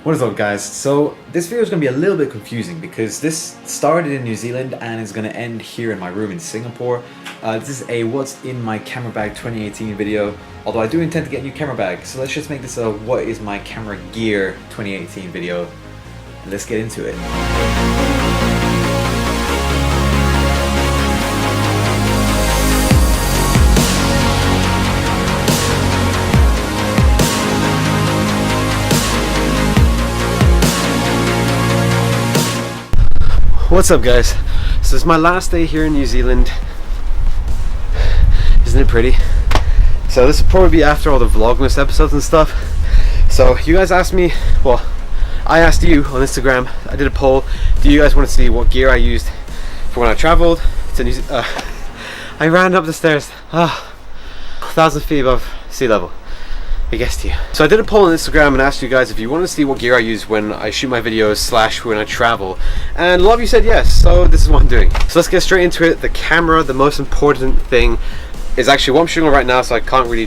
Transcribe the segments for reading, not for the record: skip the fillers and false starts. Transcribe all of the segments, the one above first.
What is up, guys? So this video is going to be a little bit confusing because this started in New Zealand and is going to end here in my room in Singapore. This is a what's in my camera bag 2018 video, although I do intend to get a new camera bag, so let's just make this a what is my camera gear 2018 video. Let's get into it. What's up, guys? So it's my last day here in New Zealand. Isn't it pretty? So this will probably be after all the Vlogmas episodes and stuff. So you guys asked me, well, I asked you on Instagram, I did a poll, do you guys want to see what gear I used for when I traveled to New Zealand? I ran up the stairs, 1,000 feet above sea level. I guess to you. So I did a poll on Instagram and asked you guys if you want to see what gear I use when I shoot my videos / when I travel, and a lot of you said yes, so this is what I'm doing. So let's get straight into it. The camera, the most important thing, is actually what I'm shooting on right now, so I can't really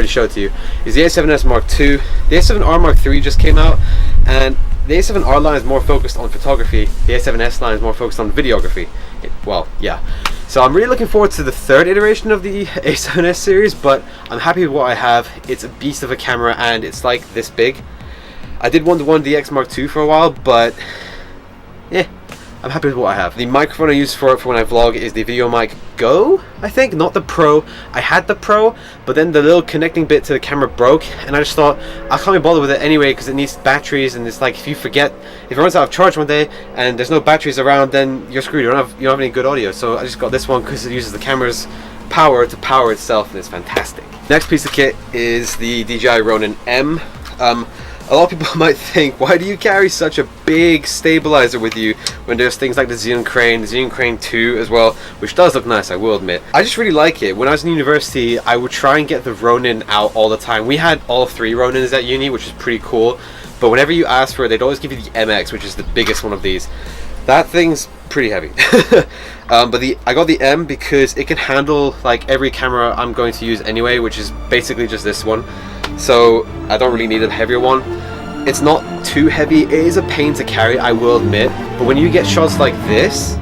show it to you, is the A7S Mark II. The A7R Mark III just came out, and the A7R line is more focused on photography, the A7S line is more focused on videography. Well, yeah. So I'm really looking forward to the third iteration of the A7S series, but I'm happy with what I have. It's a beast of a camera and it's like this big. I did want the 1DX Mark II for a while, but yeah, I'm happy with what I have. The microphone I use for when I vlog is the Video Mic Go, I think, not the Pro. I had the Pro, but then the little connecting bit to the camera broke, and I just thought I can't be bothered with it anyway because it needs batteries, and it's like if you forget, if it runs out of charge one day and there's no batteries around, then you're screwed. You don't have any good audio. So I just got this one because it uses the camera's power to power itself, and it's fantastic. Next piece of kit is the DJI Ronin M. A lot of people might think, why do you carry such a big stabilizer with you when there's things like the Xeon Crane 2 as well, which does look nice, I will admit. I just really like it. When I was in university, I would try and get the Ronin out all the time. We had all 3 Ronins at uni, which is pretty cool, but whenever you ask for it, they'd always give you the MX, which is the biggest one of these. That thing's pretty heavy. But I got the M because it can handle like every camera I'm going to use anyway, which is basically just this one. So I don't really need a heavier one. It's not too heavy. It is a pain to carry, I will admit, but when you get shots like this,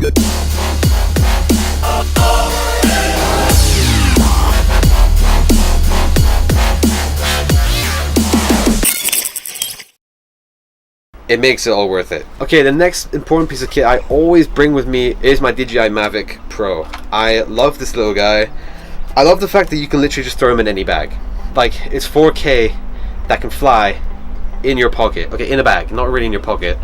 good. It makes it all worth it. Okay, the next important piece of kit I always bring with me is my DJI Mavic Pro. I love this little guy. I love the fact that you can literally just throw him in any bag. Like, it's 4K that can fly in your pocket. Okay, in a bag, not really in your pocket.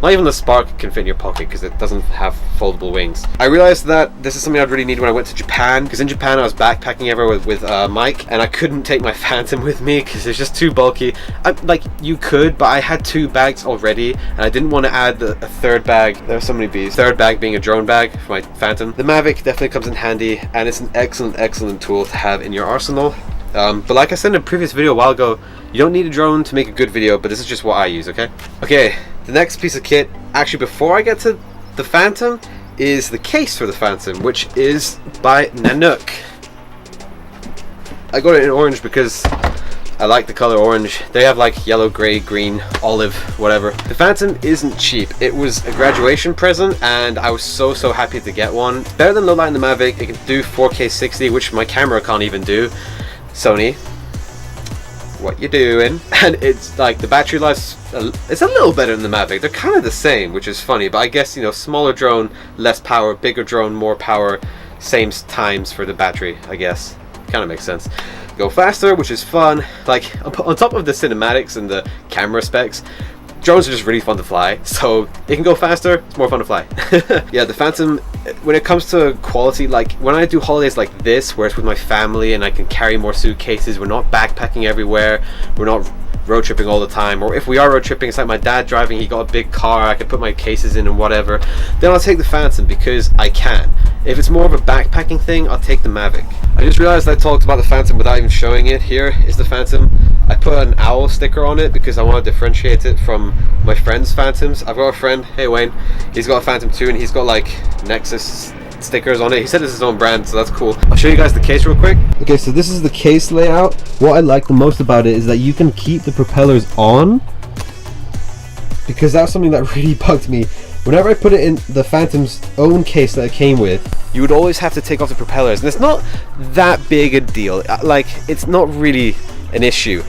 Not even the Spark can fit in your pocket because it doesn't have foldable wings. I realized that this is something I'd really need when I went to Japan, because in Japan I was backpacking everywhere with Mike, and I couldn't take my Phantom with me because it's just too bulky. Like, you could, but I had 2 bags already, and I didn't want to add a third bag. There are so many bees. Third bag being a drone bag for my Phantom. The Mavic definitely comes in handy, and it's an excellent tool to have in your arsenal. But like I said in a previous video a while ago, you don't need a drone to make a good video, but this is just what I use, okay? Okay, the next piece of kit, actually before I get to the Phantom, is the case for the Phantom, which is by Nanook. I got it in orange because I like the color orange. They have like yellow, gray, green, olive, whatever. The Phantom isn't cheap. It was a graduation present and I was so happy to get one. It's better than low-light in the Mavic. It can do 4K 60, which my camera can't even do. Sony, what you doing? And it's like the battery life's it's a little better than the Mavic. They're kind of the same, which is funny, but I guess, you know, smaller drone, less power, bigger drone, more power. same times for the battery, I guess. Kind of makes sense. Go faster, which is fun. Like on top of the cinematics and the camera specs, drones are just really fun to fly, so it can go faster, it's more fun to fly. Yeah, the Phantom, when it comes to quality, like when I do holidays like this, where it's with my family and I can carry more suitcases, we're not backpacking everywhere, we're not road tripping all the time, or if we are road tripping, it's like my dad driving, he got a big car, I can put my cases in and whatever, then I'll take the Phantom because I can. If it's more of a backpacking thing, I'll take the Mavic. I just realized I talked about the Phantom without even showing it. Here is the Phantom. I put an owl sticker on it because I want to differentiate it from my friend's Phantoms. I've got a friend, hey Wayne, he's got a Phantom too, and he's got like Nexus stickers on it. He said it's his own brand, so that's cool. I'll show you guys the case real quick. Okay, so this is the case layout. What I like the most about it is that you can keep the propellers on, because that's something that really bugged me. Whenever I put it in the Phantom's own case that it came with, you would always have to take off the propellers, and it's not that big a deal. Like, it's not really an issue,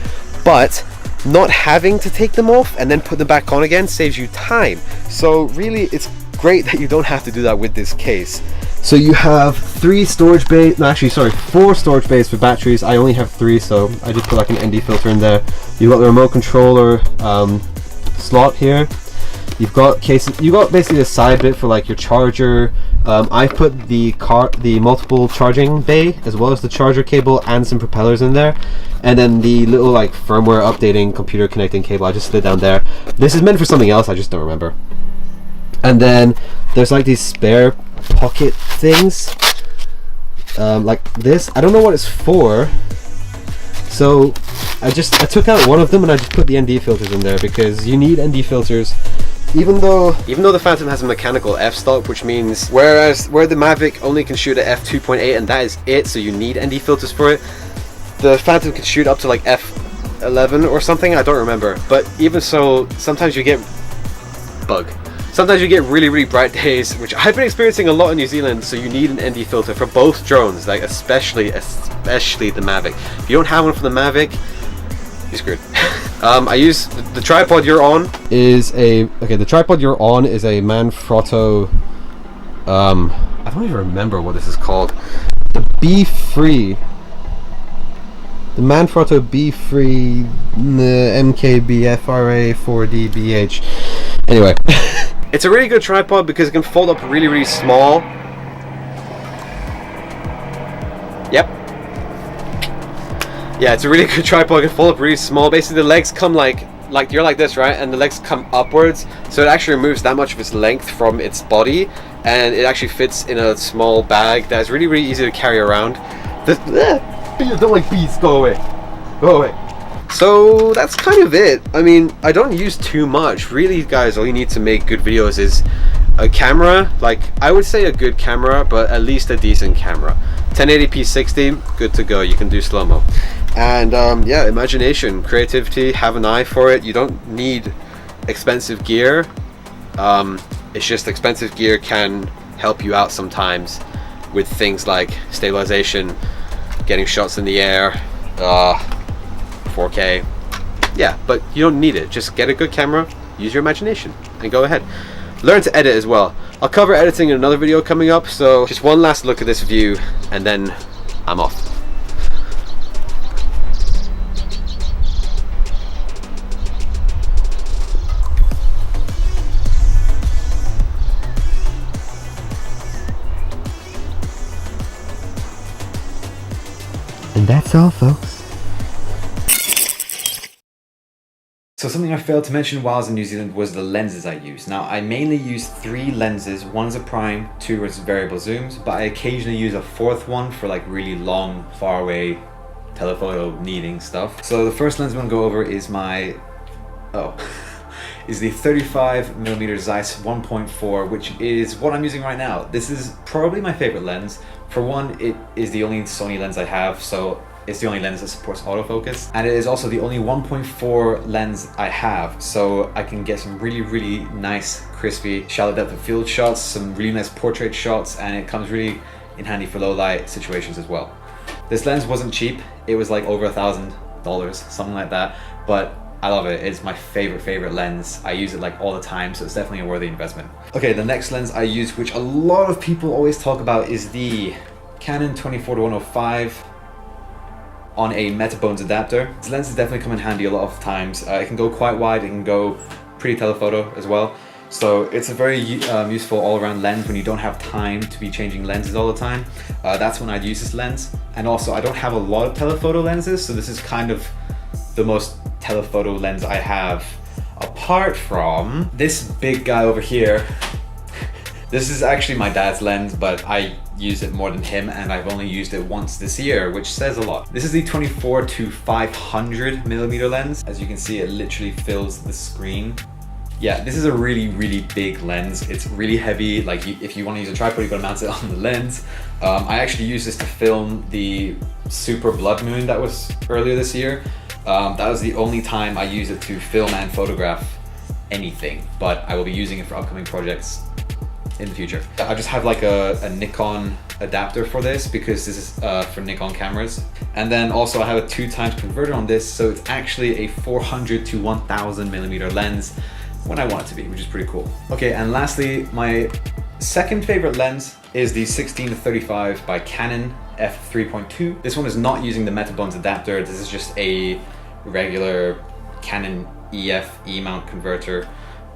but not having to take them off and then put them back on again saves you time. So really, it's great that you don't have to do that with this case. So you have 3 storage bays, no, actually sorry, 4 storage bays for batteries. I only have 3, so I just put like an ND filter in there. You've got the remote controller slot here. You've got cases. You got basically a side bit for like your charger. I put the multiple charging bay as well as the charger cable and some propellers in there, and then the little like firmware updating computer connecting cable. I just slid down there. This is meant for something else. I just don't remember. And then there's like these spare pocket things, like this. I don't know what it's for. So I took out one of them and I just put the ND filters in there because you need ND filters. Even though the Phantom has a mechanical f-stop, which means where the Mavic only can shoot at f2.8 and that is it, so you need ND filters for it, the Phantom can shoot up to like f11 or something, I don't remember. But even so, sometimes you get really, really bright days, which I've been experiencing a lot in New Zealand, so you need an ND filter for both drones, like especially the Mavic. If you don't have one for the Mavic, you're screwed. I use the tripod you're on is a Manfrotto. I don't even remember what this is called. The B-Free. The Manfrotto B-Free MKBFRA 4DBH. Anyway, it's a really good tripod because it can fold up really, really small. Yep. Yeah, it's a really good tripod. It can fold up really small. Basically, the legs come like you're like this, right? And the legs come upwards, so it actually removes that much of its length from its body, and it actually fits in a small bag that's really, really easy to carry around. I don't like bees. Go away. Go away. So that's kind of it. I mean, I don't use too much. Really, guys, all you need to make good videos is a camera. Like, I would say a good camera, but at least a decent camera. 1080p 60, good to go. You can do slow-mo. And yeah, imagination, creativity, have an eye for it. You don't need expensive gear. It's just expensive gear can help you out sometimes with things like stabilization, getting shots in the air, 4K. Yeah, but you don't need it. Just get a good camera, use your imagination, and go ahead. Learn to edit as well. I'll cover editing in another video coming up, so just one last look at this view, and then I'm off. And that's all, folks. So something I failed to mention while I was in New Zealand was the lenses I use. Now, I mainly use 3 lenses. One is a prime, 2 is variable zooms, but I occasionally use a 4th one for like really long, far away telephoto needing stuff. So the first lens I'm gonna go over is is the 35mm Zeiss 1.4, which is what I'm using right now. This is probably my favorite lens. For one, it is the only Sony lens I have, so it's the only lens that supports autofocus, and it is also the only 1.4 lens I have, so I can get some really, really nice, crispy, shallow depth of field shots, some really nice portrait shots, and it comes really in handy for low light situations as well. This lens wasn't cheap. It was like over $1,000, something like that, but I love it. It's my favorite lens. I use it like all the time, so it's definitely a worthy investment. Okay, the next lens I use, which a lot of people always talk about, is the Canon 24-105 on a Metabones adapter. This lens has definitely come in handy a lot of times. It can go quite wide, it can go pretty telephoto as well. So it's a very useful all-around lens when you don't have time to be changing lenses all the time. That's when I'd use this lens. And also I don't have a lot of telephoto lenses, so this is kind of the most telephoto lens I have, apart from this big guy over here. This is actually my dad's lens, but I use it more than him, and I've only used it once this year, which says a lot. This is the 24-500mm lens. As you can see, it literally fills the screen. Yeah, this is a really, really big lens. It's really heavy. Like if you want to use a tripod, you've got to mount it on the lens. I actually used this to film the super blood moon that was earlier this year. That was the only time I used it to film and photograph anything, but I will be using it for upcoming projects in the future. I just have like a Nikon adapter for this because this is for Nikon cameras. And then also I have a 2x converter on this, so it's actually a 400-1000mm lens when I want it to be, which is pretty cool. Okay, and lastly, my second favorite lens is the 16-35 by Canon f3.2. This one is not using the Metabones adapter. This is just a regular Canon EF E-mount converter,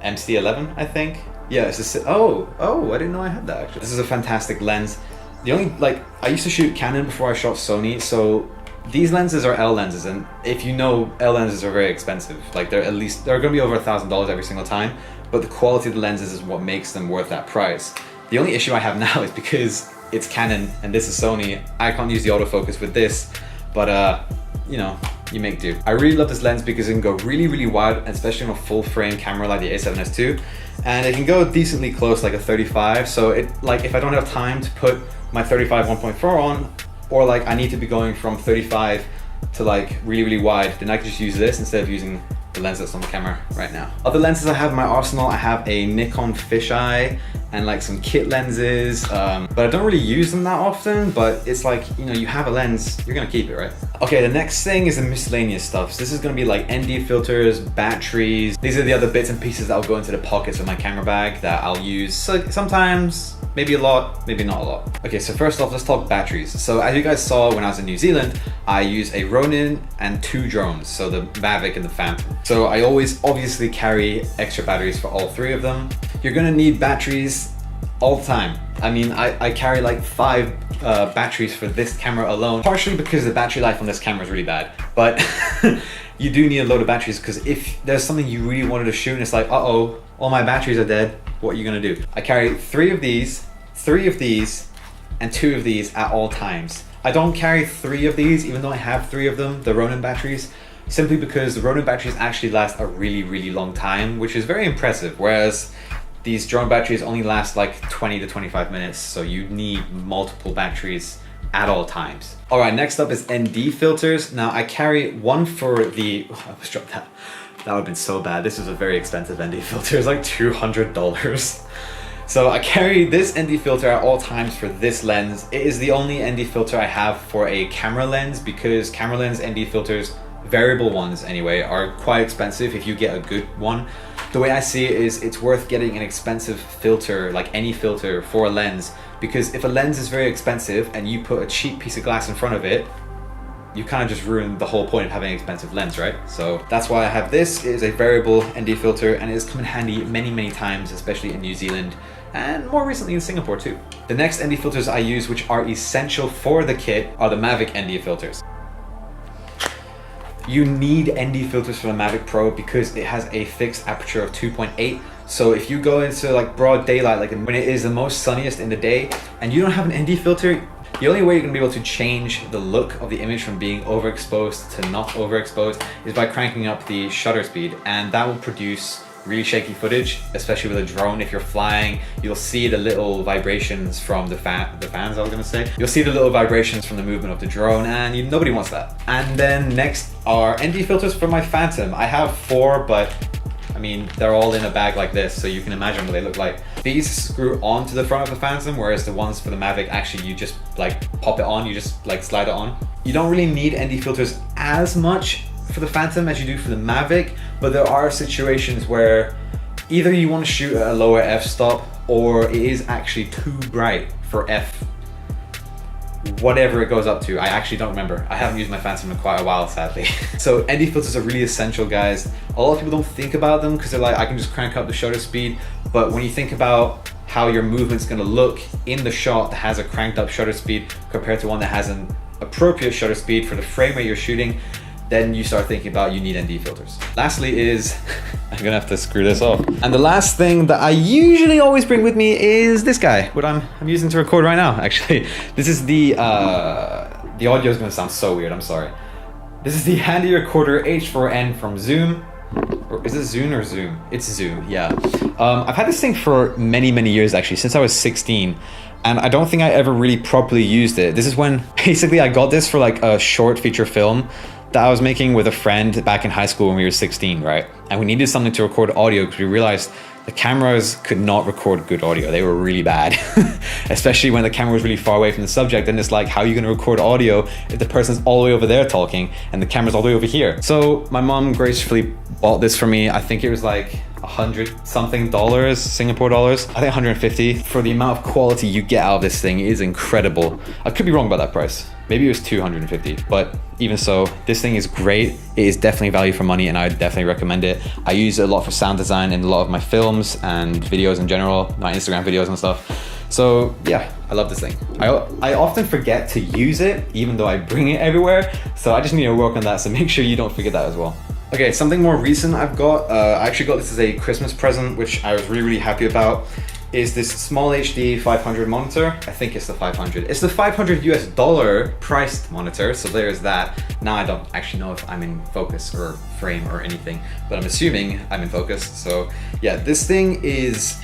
MC11, I think. Yeah, it's just, oh, I didn't know I had that actually. This is a fantastic lens. The only, I used to shoot Canon before I shot Sony, so these lenses are L lenses, and if you know, L lenses are very expensive. Like they're gonna be over $1,000 every single time, but the quality of the lenses is what makes them worth that price. The only issue I have now is because it's Canon and this is Sony, I can't use the autofocus with this, but you know, you make do. I really love this lens because it can go really, really wide, especially on a full frame camera like the A7S II, and it can go decently close, like a 35. So it, like, if I don't have time to put my 35 1.4 on, or like I need to be going from 35 to like really, really wide, then I can just use this instead of using the lens that's on the camera right now. Other lenses I have in my arsenal, I have a Nikon fisheye and like some kit lenses, but I don't really use them that often, but it's like, you know, you have a lens, you're gonna keep it, right? Okay, the next thing is the miscellaneous stuff. So this is gonna be like ND filters, batteries. These are the other bits and pieces that will go into the pockets of my camera bag that I'll use sometimes, maybe a lot, maybe not a lot. Okay, so first off, let's talk batteries. So as you guys saw when I was in New Zealand, I use a Ronin and 2 drones, so the Mavic and the Phantom. So I always obviously carry extra batteries for all 3 of them. You're gonna need batteries all the time. I mean, I carry like 5 batteries for this camera alone, partially because the battery life on this camera is really bad, but you do need a load of batteries because if there's something you really wanted to shoot and it's like, uh-oh, all my batteries are dead, what are you gonna do? I carry 3 of these, 3 of these, and 2 of these at all times. I don't carry 3 of these, even though I have 3 of them, the Ronin batteries, simply because the Ronin batteries actually last a really, really long time, which is very impressive, whereas these drone batteries only last like 20 to 25 minutes, so you need multiple batteries at all times. All right, next up is ND filters. Now I carry one for the, I almost dropped that. That would have been so bad. This is a very expensive ND filter, it's like $200. So I carry this ND filter at all times for this lens. It is the only ND filter I have for a camera lens because camera lens ND filters, variable ones anyway, are quite expensive if you get a good one. The way I see it is it's worth getting an expensive filter, like any filter for a lens, because if a lens is very expensive and you put a cheap piece of glass in front of it, you kind of just ruin the whole point of having an expensive lens, right? So that's why I have this. It is a variable ND filter and it has come in handy many, many times, especially in New Zealand and more recently in Singapore too. The next ND filters I use, which are essential for the kit, are the Mavic ND filters. You need ND filters for the Mavic Pro because it has a fixed aperture of 2.8. So if you go into like broad daylight, like when it is the most sunniest in the day, and you don't have an ND filter, the only way you're gonna be able to change the look of the image from being overexposed to not overexposed is by cranking up the shutter speed, and that will produce really shaky footage, especially with a drone. If you're flying, you'll see the little vibrations from the fans, I was gonna say. You'll see the little vibrations from the movement of the drone, and nobody wants that. And then next are ND filters for my Phantom. I have 4, but I mean, they're all in a bag like this, so you can imagine what they look like. These screw onto the front of the Phantom, whereas the ones for the Mavic, actually you just like pop it on, you just like slide it on. You don't really need ND filters as much for the Phantom as you do for the Mavic, but there are situations where either you want to shoot at a lower f-stop or it is actually too bright for f. whatever it goes up to. I actually don't remember. I haven't used my Phantom in quite a while, sadly. So ND filters are really essential, guys. A lot of people don't think about them because they're like, I can just crank up the shutter speed. But when you think about how your movement's gonna look in the shot that has a cranked up shutter speed compared to one that has an appropriate shutter speed for the frame rate you're shooting, then you start thinking about you need ND filters. Lastly is, I'm gonna have to screw this off. And the last thing that I usually always bring with me is this guy, what I'm using to record right now, actually. This is the audio is gonna sound so weird, I'm sorry. This is the Handy Recorder H4n from Zoom. Or is it Zoom or Zoom? It's Zoom, yeah. I've had this thing for many, many years actually, since I was 16. And I don't think I ever really properly used it. This is when basically I got this for like a short feature film that I was making with a friend back in high school when we were 16, right? And we needed something to record audio because we realized the cameras could not record good audio. They were really bad, especially when the camera was really far away from the subject. And it's like, how are you gonna record audio if the person's all the way over there talking and the camera's all the way over here? So my mom gracefully bought this for me. I think it was like $100 something, Singapore dollars. I think 150. For the amount of quality you get out of this thing is incredible. I could be wrong about that price. Maybe it was 250, but even so, this thing is great. It is definitely value for money and I would definitely recommend it. I use it a lot for sound design in a lot of my films and videos in general, my Instagram videos and stuff. So yeah, I love this thing. I often forget to use it, even though I bring it everywhere. So I just need to work on that. So make sure you don't forget that as well. Okay, something more recent I've got, I actually got this as a Christmas present, which I was really, really happy about, is this small HD 500 monitor. I think it's the 500. It's the $500 US priced monitor, so there's that. Now I don't actually know if I'm in focus or frame or anything, but I'm assuming I'm in focus. So yeah, this thing is,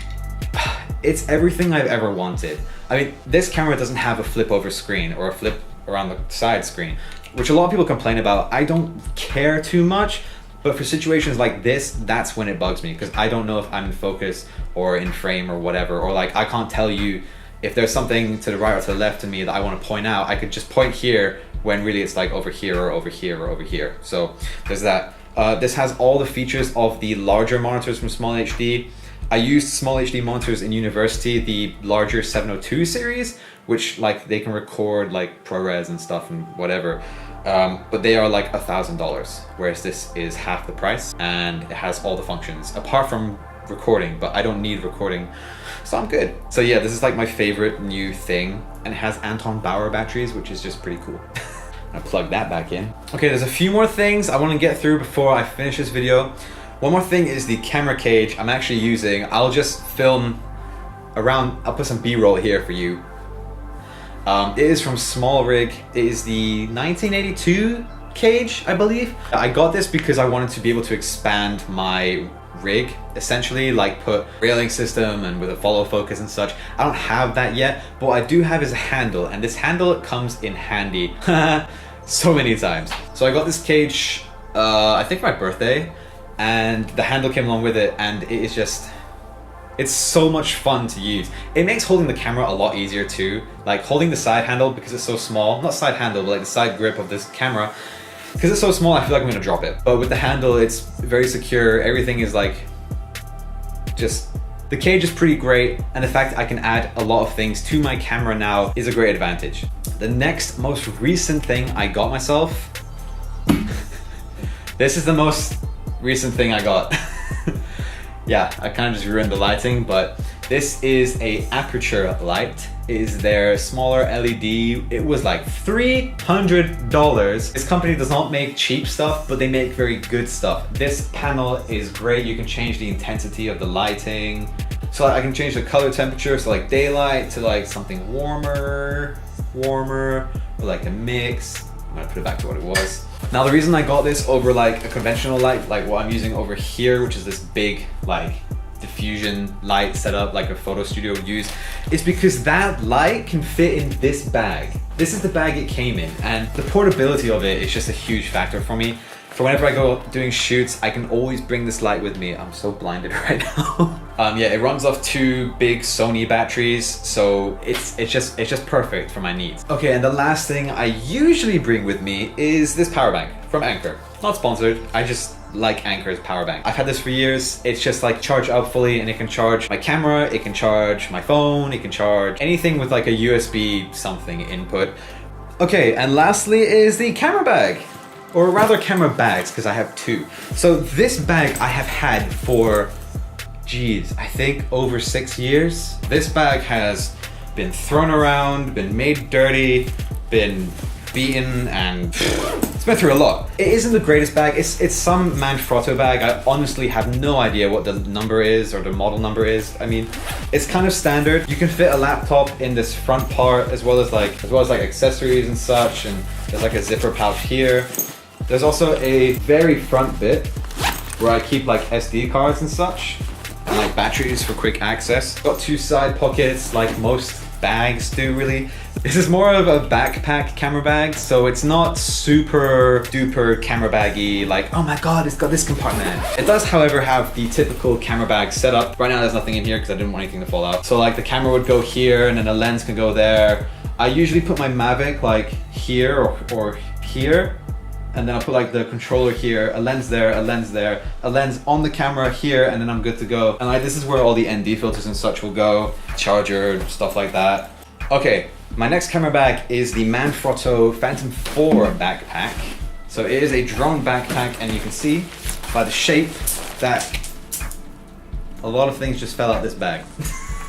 it's everything I've ever wanted. I mean, this camera doesn't have a flip over screen or a flip around the side screen, which a lot of people complain about. I don't care too much, but for situations like this, that's when it bugs me, because I don't know if I'm in focus or in frame or whatever, or like I can't tell you if there's something to the right or to the left of me that I want to point out. I could just point here when really it's like over here or over here or over here. So there's that. This has all the features of the larger monitors from Small HD. I used Small HD monitors in university, the larger 702 series, which like they can record like ProRes and stuff and whatever. But they are like $1,000, whereas this is half the price and it has all the functions apart from recording, but I don't need recording, so I'm good. So yeah, this is like my favorite new thing, and it has Anton Bauer batteries, which is just pretty cool. I'll plug that back in. Okay, there's a few more things I want to get through before I finish this video. One more thing is the camera cage I'm actually using. I'll just film around, I'll put some B-roll here for you. It is from Small Rig. It is the 1982 cage, I believe. I got this because I wanted to be able to expand my rig, essentially, like put railing system and with a follow focus and such. I don't have that yet, but what I do have is a handle, and this handle comes in handy so many times. So I got this cage, I think for my birthday, and the handle came along with it, and it is just, it's so much fun to use. It makes holding the camera a lot easier too. Like holding the side handle, because it's so small, not side handle, but like the side grip of this camera, because it's so small, I feel like I'm gonna drop it. But with the handle, it's very secure. Everything is like, just, the cage is pretty great. And the fact I can add a lot of things to my camera now is a great advantage. The next most recent thing I got myself, this is the most recent thing I got. Yeah, I kind of just ruined the lighting, but this is a aperture light. It is their smaller LED. It was like $300. This company does not make cheap stuff, but they make very good stuff. This panel is great. You can change the intensity of the lighting. So I can change the color temperature, so like daylight to like something warmer, or like a mix. I'm gonna put it back to what it was. Now the reason I got this over like a conventional light, like what I'm using over here, which is this big like diffusion light setup like a photo studio would use, is because that light can fit in this bag. This is the bag it came in, and the portability of it is just a huge factor for me. For whenever I go doing shoots, I can always bring this light with me. I'm so blinded right now. Yeah, it runs off 2 big Sony batteries, so it's just perfect for my needs. Okay, and the last thing I usually bring with me is this power bank from Anker. Not sponsored, I just like Anker's power bank. I've had this for years. It's just like charge up fully and it can charge my camera, it can charge my phone, it can charge anything with like a USB something input. Okay, and lastly is the camera bag. Or rather camera bags, because I have two. So this bag I have had for, geez, I think over 6 years. This bag has been thrown around, been made dirty, been beaten, and it's been through a lot. It isn't the greatest bag. It's some Manfrotto bag. I honestly have no idea what the number is or the model number is. I mean, it's kind of standard. You can fit a laptop in this front part as well as like accessories and such, and there's like a zipper pouch here. There's also a very front bit where I keep like SD cards and such, and like batteries for quick access. Got two side pockets like most bags do really. This is more of a backpack camera bag, so it's not super duper camera baggy, like, oh my god, it's got this compartment. It does, however, have the typical camera bag setup. Right now there's nothing in here because I didn't want anything to fall out. So like the camera would go here and then the lens can go there. I usually put my Mavic like here or here, and then I'll put like the controller here, a lens there, a lens there, a lens on the camera here, and then I'm good to go. And like this is where all the ND filters and such will go, charger, stuff like that. Okay, my next camera bag is the Manfrotto Phantom 4 backpack. So it is a drone backpack, and you can see by the shape that a lot of things just fell out this bag.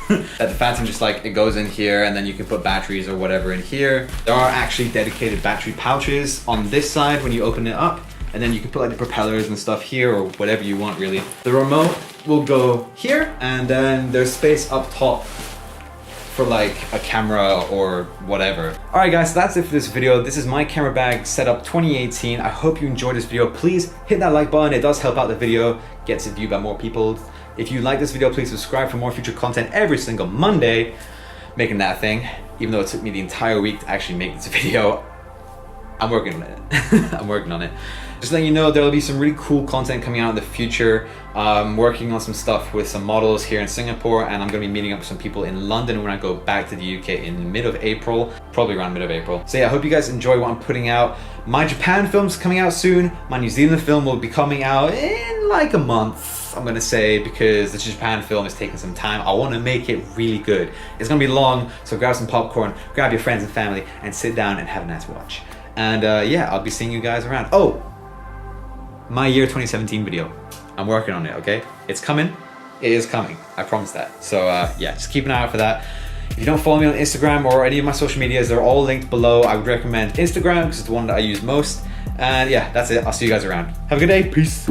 That the Phantom just like, it goes in here and then you can put batteries or whatever in here. There are actually dedicated battery pouches on this side when you open it up, and then you can put like the propellers and stuff here or whatever you want really. The remote will go here, and then there's space up top for like a camera or whatever. Alright guys, so that's it for this video. This is my camera bag setup 2018. I hope you enjoyed this video. Please hit that like button. It does help out the video, gets it viewed by more people. If you like this video, please subscribe for more future content every single Monday. Making that thing, even though it took me the entire week to actually make this video. I'm working on it. I'm working on it. Just letting you know, there will be some really cool content coming out in the future. I'm working on some stuff with some models here in Singapore, and I'm going to be meeting up with some people in London when I go back to the UK in mid of April, probably around mid of April. So yeah, I hope you guys enjoy what I'm putting out. My Japan film's coming out soon. My New Zealand film will be coming out in like a month, I'm going to say, because the Japan film is taking some time. I want to make it really good. It's going to be long, so grab some popcorn, grab your friends and family, and sit down and have a nice watch. And yeah, I'll be seeing you guys around. Oh, my year 2017 video. I'm working on it, okay? It's coming. It is coming. I promise that. So yeah, just keep an eye out for that. If you don't follow me on Instagram or any of my social medias, they're all linked below. I would recommend Instagram because it's the one that I use most. And yeah, that's it. I'll see you guys around. Have a good day. Peace.